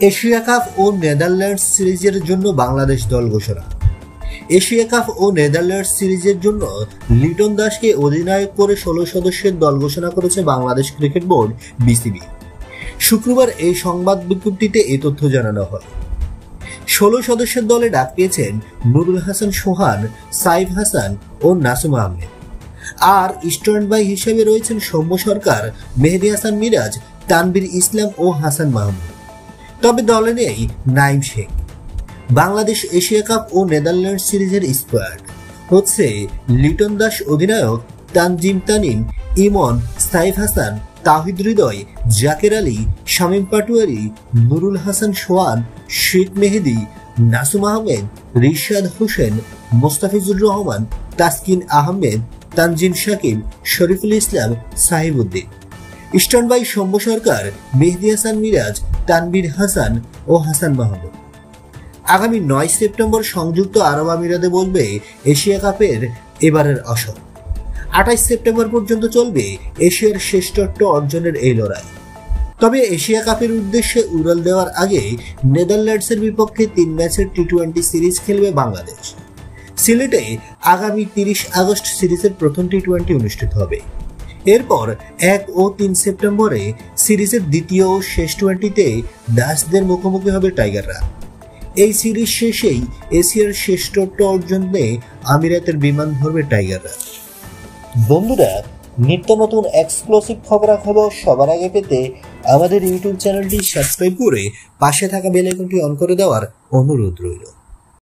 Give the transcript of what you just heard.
Asia cup ও Netherlands সিরিজের জন্য বাংলাদেশ দল ঘোষণা। এশিয়া কাপ ও নেদারল্যান্ডস সিরিজের জন্য লিটন দাসকে অধিনায়ক করে 16 সদস্যের দল ঘোষণা করেছে বাংলাদেশ ক্রিকেট বোর্ড বিসিবি। শুক্রবার এই সংবাদ বিজ্ঞপ্তিতে এই তথ্য জানানো হয়। 16 সদস্যের দলে ডাক পেয়েছেন নুরুল হাসান সোহান, সাইফ হাসান ও নাসুম আহমেদ। আর স্ট্যান্ড বাই হিসেবে রয়েছেন সৌম্য সরকার, মেহেদী হাসান মিরাজ, তানভীর ইসলাম ও হাসান মাহমুদ। তবে দলে নেই নাইম শেখ। বাংলাদেশ এশিয়া কাপ ও নেদারল্যান্ডস সিরিজের স্কোয়াড হচ্ছে লিটন দাস অধিনায়ক, তানজিম তামিম, ইমন, সাইফ হাসান, তাওহিদ হৃদয়, জাকের আলী, শামীম পাটোয়ারি, নুরুল হাসান সোহান, শেখ মেহেদী, নাসুম আহমেদ, রিশাদ হোসেন, মোস্তাফিজুর রহমান, তাসকিন আহমেদ, তানজিম শাকিব, শরীফুল ইসলাম, সাহিবউদ্দিন। স্ট্যান্ড বাই সৌম্য সরকার, মেহেদী হাসান মিরাজ, তানভীর হাসান ও হাসান মাহমুদ। আগামী 9 সেপ্টেম্বর সংযুক্ত আরব আমিরাতে বলবে এশিয়া কাপের এবারের আসর। 28 সেপ্টেম্বর পর্যন্ত চলবে এশিয়ার শ্রেষ্ঠত্ব অর্জনের এই লড়াই। তবে এশিয়া কাপের উদ্দেশ্যে উড়াল দেওয়ার আগে নেদারল্যান্ডসের বিপক্ষে 3 ম্যাচের টি-20 সিরিজ খেলবে বাংলাদেশ। সিলেটে আগামী 30 আগস্ট সিরিজের প্রথম টি-20 অনুষ্ঠিত হবে। এরপর 1 ও 3 সেপ্টেম্বরে সিরিজের দ্বিতীয় ও শেষ টি-20তে ডাচদের মুখোমুখি হবে টাইগাররা। এই সিরিজ শেষেই এশিয়ার শ্রেষ্ঠত্ব অর্জনে আমিরাতের বিমান ধরবে টাইগাররা। বন্ধুরা, নিত্য নতুন এক্সক্লুসিভ খবরাখবর সবার আগে পেতে আমাদের ইউটিউব চ্যানেলটি সাবস্ক্রাইব করে পাশে থাকা বেল আইকনটি অন করে দেওয়ার অনুরোধ রইল।